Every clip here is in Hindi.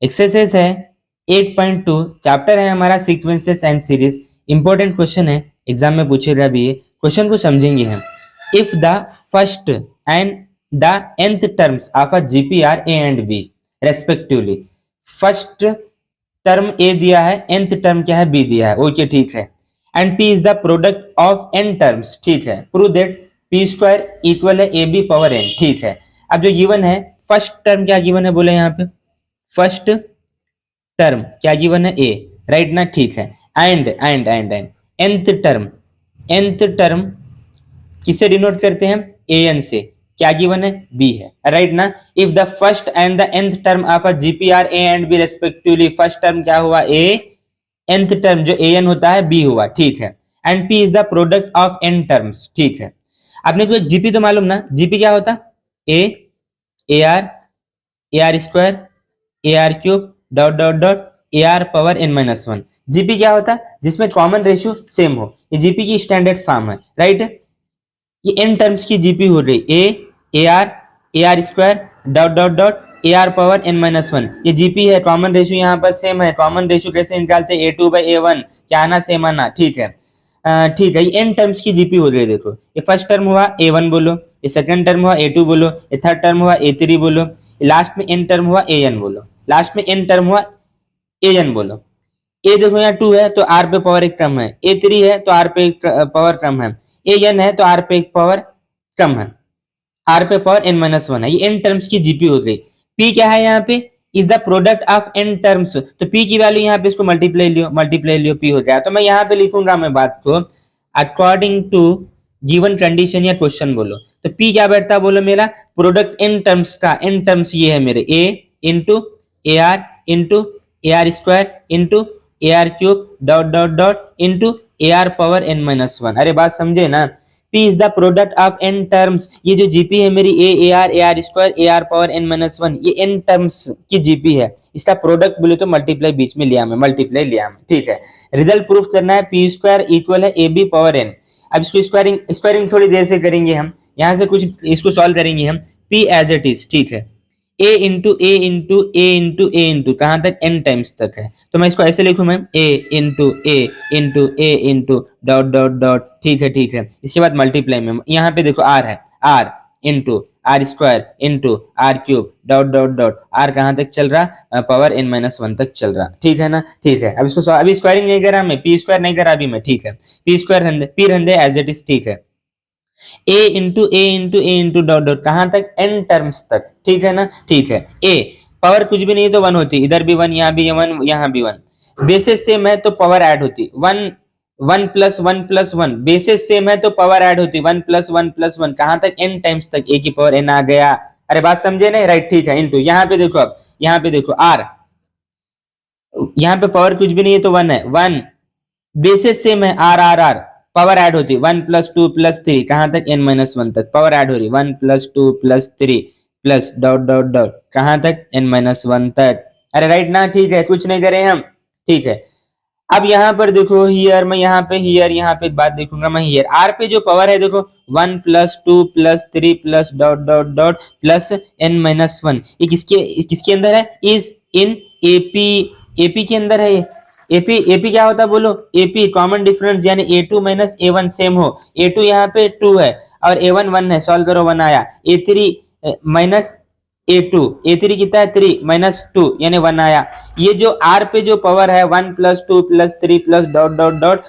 एक्सरसाइज है 8.2, चैप्टर है हमारा sequences and series. Important question है, एग्जाम में पूछेगा भी ये क्वेश्चन को समझेंगे हम। If the first and the nth terms of a GP are A and B respectively, first term A दिया है, nth टर्म क्या है, बी दिया है, ओके ठीक है। And P is the product of n terms, ठीक है। Prove that P square equal है ए बी पावर n, ठीक है। अब जो गिवन है, फर्स्ट टर्म क्या गिवन है बोले यहाँ पे, फर्स्ट टर्म क्या गिवन है ए, राइट ना, ठीक है। एंड nth टर्म किससे डिनोट करते हैं, ए एन से, क्या गिवन है, बी है, राइट ना। If the first and the nth term of a GP are A and B respectively, first term क्या हुआ ए, nth टर्म जो ए एन होता है बी हुआ, ठीक है। And P is the product of n terms, ठीक है। आपने तो जीपी तो मालूम ना, जीपी क्या होता, A R square A R cube dot dot dot A R power n minus one. GP क्या होता है, जिसमें कॉमन रेशियो सेम हो, ये जीपी की स्टैंडर्ड फॉर्म है, राइट। ये n टर्म्स की जीपी हो रही, A R square dot dot dot A R power n minus one, ये जीपी है। कॉमन रेशियो यहाँ पर सेम है, कॉमन रेशियो कैसे निकालते हैं, a2 बाई a1, क्या आना सेम आना, ठीक है। ठीक है, ये n टर्म्स की जीपी हो रही है। देखो ये फर्स्ट टर्म हुआ a1 बोलो, ये सेकंड टर्म हुआ a2 बोलो, ये थर्ड टर्म हुआ a3 बोलो, लास्ट में n टर्म हुआ an बोलो, लास्ट में n टर्म हुआ an बोलो। ए देखो यहाँ 2 है तो r पे पावर एक कम है, a3 है तो r पे एक पावर कम है, an है तो r पे एक पावर कम है, r पे पावर n माइनस वन है। ये n टर्म्स की जीपी हो गई। p क्या है यहाँ पे, is the product of n terms, तो p की वैल्यू यहाँ पे इसको मल्टीप्लाई लियो p हो गया। तो मैं यहाँ पे लिखूंगा मैं बात को अकॉर्डिंग टू गिवन कंडीशन या क्वेश्चन बोलो, तो p क्या बैठता बोलो, मेरा प्रोडक्ट n टर्म्स का, n टर्म्स ये है मेरे a into A R square into A R cube dot dot dot into A R power n minus one. अरे बात समझे ना, P is the product of n terms, ये जो जीपी है मेरी A R square A R power n minus one, ये n टर्म्स की जीपी है। इसका प्रोडक्ट बोले तो मल्टीप्लाई बीच में लिया मैं, मल्टीप्लाई लिया मैं, ठीक है। रिजल्ट प्रूफ करना है, पी स्क्वायर इक्वल है ए बी पावर n। अब इसको स्क्वायरिंग थोड़ी देर से करेंगे हम, यहाँ से कुछ इसको सॉल्व करेंगे हम। P एज इट इज, ठीक है, a into A into A into A into कहां तक, n टाइम्स तक है, तो मैं इसको ऐसे लिखूं मैं a into A into dot dot dot, ठीक है। इसके बाद मल्टीप्लाई में यहाँ पे देखो r है, r into R square into R cube dot dot dot, r कहां तक चल रहा, पावर n माइनस वन तक चल रहा, ठीक है ना, ठीक है। अब इसको अभी स्क्वायरिंग नहीं करा मैं, पी स्क्वायर नहीं करा अभी मैं, ठीक है। पी स्क्वायर पी रहने एज इट इज, ठीक है। ए इंटू डॉट डॉट कहां तक, n टर्म्स तक, ठीक है ना, ठीक है। ए पावर कुछ भी नहीं तो वन होती, इधर भी वन, यहाँ भी वन, यहाँ भी वन। बेसिस सेम है तो पावर ऐड होती, one plus one, basis same है तो पावर ऐड होती, वन प्लस वन, कहां तक, n टाइम्स तक, a की पावर n आ गया। अरे बात समझे ना, राइट, ठीक है। इंटू यहाँ पे देखो, अब यहाँ पे देखो r, यहाँ पे पावर कुछ भी नहीं है तो वन है, वन बेसिस सेम है, r पावर ऐड होती, one plus two plus three, कहां तक, n माइनस वन तक पावर ऐड हो रही, one plus two plus three plus dot dot dot कहां तक, n माइनस वन तक। अरे राइट ना, ठीक है, कुछ नहीं करें हम, ठीक है। अब यहाँ पर देखो हियर, मैं यहाँ पे बात देखूंगा मैं, हियर r पे जो पावर है देखो, one plus two plus three plus dot dot dot plus n minus one, ये किसके अंदर है, इज इन एपी के अंदर है। एपी क्या होता है बोलो, एपी कॉमन डिफरेंस, यानी a2 माइनस a1 सेम हो, a2 यहाँ पे 2 है और a1 1 है, सॉल्व करो 1 आया, a3 माइनस a3 कितना है 3 माइनस 2 यानी 1 आया। ये जो r पे जो पावर है 1 plus 2 plus 3 plus dot dot dot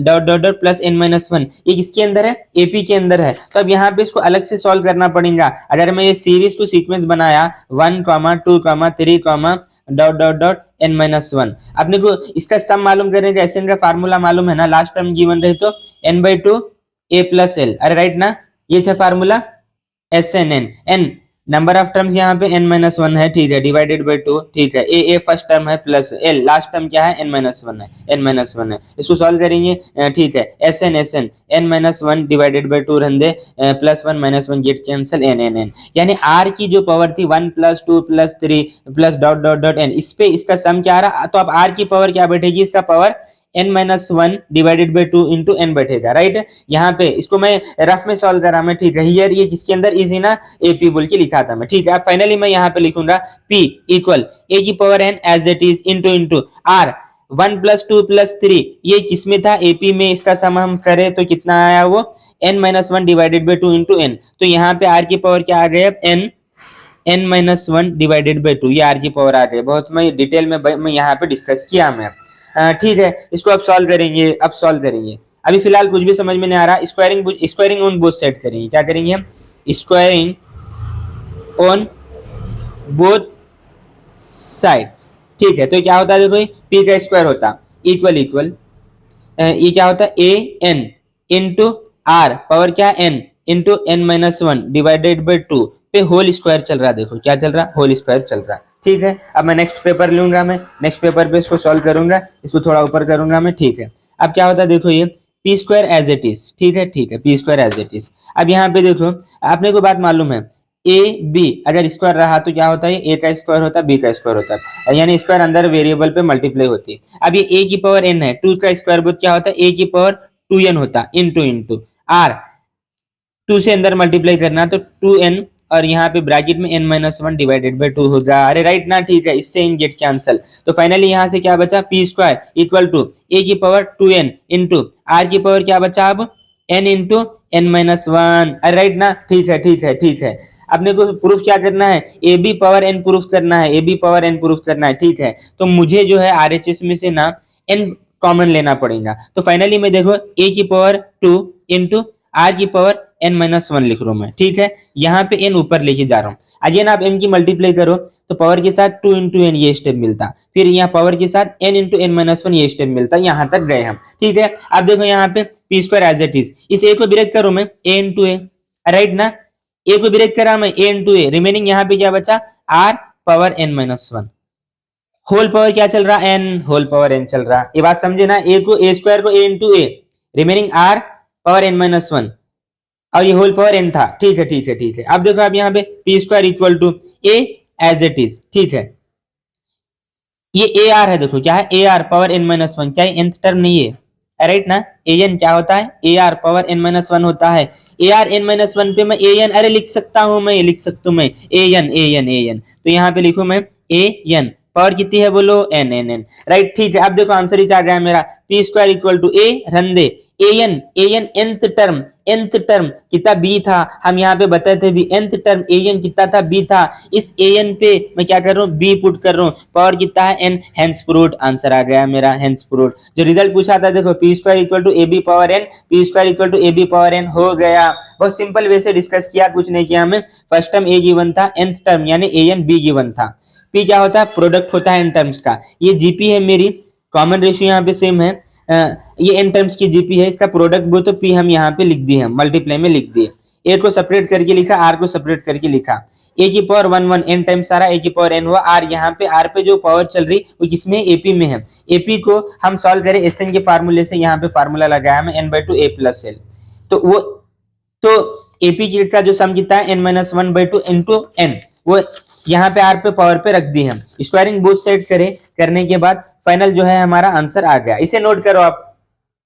dot dot dot plus n minus one, ये किसके अंदर है, एपी के अंदर है। तो अब यहाँ पे इसको अलग से सॉल्व करना पड़ेगा। अगर मैं ये सीरीज टू सीक्वेंस बनाया 1, 2, 3, dot dot dot n minus one, अपने को इसका सम मालूम करने का एसएन का फार्मूला मालूम है ना, लास्ट टाइम गिवन रहे तो n/2 a प्लस l, अरे राइट ना, ये था formula SN n number of terms यहाँ पे n माइनस वन है, ठीक है, डिवाइडेड बाई 2, ठीक है। ए फर्स्ट टर्म है प्लस l लास्ट टर्म क्या है, n माइनस वन है, इसको सॉल्व करेंगे, ठीक है। SN n minus one divided by 2 रहने plus 1 minus 1 get cancel n, यानी r की जो पावर थी 1 plus 2 plus 3 plus dot dot dot n, इस पे इसका सम क्या आ रहा, तो अब r की पावर क्या बैठेगी, इसका power n minus one divided by two into N बैठेगा, राइट। यहाँ पे इसको मैं रफ में सॉल्व करा मैं, ठीक है। हियर ये किसके अंदर इजी ना एपी बोल के लिखा था मैं, ठीक है। अब फाइनली मैं यहाँ पे लिखूंगा p इक्वल a की power n as it is into r 1 plus 2 plus 3, ये किसमें था एपी में, इसका सम हम करें तो कितना आया वो n minus one divided by two into N. तो यहाँ पे r की पावर क्या आ गया n minus one divided by to, ये r की पावर आ गई। बहुत मैं डिटेल में मैं यहाँ पे डिस्कस किया मैं, ठीक है। इसको अब सॉल्व करेंगे, अब सॉल्व करेंगे। अभी फिलहाल कुछ भी समझ में नहीं आ रहा। स्क्वायरिंग ऑन बोथ साइड करेंगे, क्या करेंगे हम, स्क्वायरिंग ऑन बोथ साइड्स, ठीक है। तो क्या होता है देखो, p का स्क्वायर होता इक्वल ये क्या होता है a n into r power क्या n into n minus one divided by to पे होल स्क्वायर चल रहा है। देखो क्या चल रहा है, होल स्क्वायर चल रहा है, ठीक है। अब मैं नेक्स्ट पेपर लूंगा, मैं नेक्स्ट पेपर पे इसको सॉल्व करूंगा, इसको थोड़ा ऊपर करूंगा मैं, ठीक है। अब क्या होता है देखो, ये P square as it is, ठीक है, ठीक है, P square as it is. अब यहाँ पे देखो आपने को बात मालूम है, ए बी अगर स्क्वायर रहा तो क्या होता है, ए का स्क्वायर होता है, बी का स्क्वायर होता है, यानी स्क्वायर अंदर वेरिएबल पे मल्टीप्लाई होती है। अब ये ए की पावर एन है, टू का स्क्वायर रूट क्या होता है, ए की पावर टू एन होता है, इंटू आर, टू से अंदर मल्टीप्लाई करना तो टू एन, और यहाँ पे ब्रैकेट में n minus one divided by two होगा। अरे राइट ना, ठीक है, इससे इन गेट कैंसल। तो फाइनली यहाँ से क्या बचा, P square equal to A की power two N into R की पावर क्या बचा अब n into N minus one. अरे राइट ना, ठीक है, ठीक है, ठीक है। अपने को प्रूफ क्या करना है, A B power N proof करना है, A B power N proof करना है, ठीक है। तो मुझे जो है आरएचएस में से ना n कॉमन लेना पड़ेगा। तो फाइनली मैं देखो a की पावर टू इंटू आर की पावर n माइनस वन लिख रहा हूं मैं, ठीक है। यहाँ पे n ऊपर लेके जा रहा हूँ। अगेन आप n की मल्टीप्लाई करो तो पावर के साथ टू इंटू एन ये स्टेप मिलता, फिर यहाँ पावर के साथ n into N minus one ये स्टेप मिलता, यहाँ तक गए हम, ठीक है। अब देखो यहाँ पे P square as it is, इस a को ब्रेक करूं मैं a इंटू ए, राइट ना, a को ब्रेक करा मैं a इंटू ए, रिमेनिंग यहाँ पे क्या बचा r power n minus one, whole power क्या चल रहा n, होल पावर n चल रहा। ये बात समझे ना, a को a स्क्वायर को a into A, remaining r power n minus one, और ये होल पावर n था, ठीक है, ठीक है, ठीक है। अब देखो आप यहाँ पे P square equal to a as it is, ठीक है। ये ए आर है, देखो क्या है A R power n minus one, क्या है nth टर्म नहीं है, राइट ना। ए एन क्या होता है, A R power n minus one होता है। A are n minus one पे मैं ए एन अरे लिख सकता हूं, मैं लिख सकता हूं मैं A N A N A N, तो यहाँ पे लिखू मैं ए एन, पावर कितनी है बोलो n n n, राइट, ठीक है। अब देखो आंसर ही आ गया मेरा, P square equal to A रन दे ए एन nth टर्म कितना बी था, हम यहाँ पे बताए थे भी nth टर्म ए एन कितना था बी था, इस ए एन पे मैं क्या कर रहा हूँ बी पुट कर रहा हूँ, पावर कितना है एन, हेंस प्रूव्ड, आंसर आ गया मेरा हेंस प्रूव्ड। जो रिजल्ट पूछा था देखो P square equal to A B power N, P square equal to A B power N हो गया। बहुत सिंपल वे से डिस्कस किया, कुछ नहीं किया हमें। फर्स्ट टर्म ए गिवन था, nth टर्म यानी ए एन बी गिवन था, पी क्या होता है प्रोडक्ट होता है एन टर्म्स का, ये जीपी है मेरी, कॉमन रेशियो यहाँ पे सेम है, ये एन टर्म्स की जीपी है, इसका प्रोडक्ट वो तो पी हम यहाँ पे लिख दिए, हम मल्टीप्लाई में लिख दिए, ए को सेपरेट करके लिखा, आर को सेपरेट करके लिखा, ए की power one one N times सारा ए की पावर एन हुआ, आर यहाँ पे आर पे जो पावर चल रही वो किसमें एपी में है, एपी को हम सॉल्व करें एस एन के फार्मूले से, यहाँ पे फार्मूला लगाया मैं N by two A plus L, तो वो तो एपी का जो सम कितना है N minus one by two into N, वो यहाँ पे आर पे पावर पे रख दी हम, स्क्वायरिंग बोथ साइड करने के बाद फाइनल जो है हमारा आंसर आ गया। इसे नोट करो आप,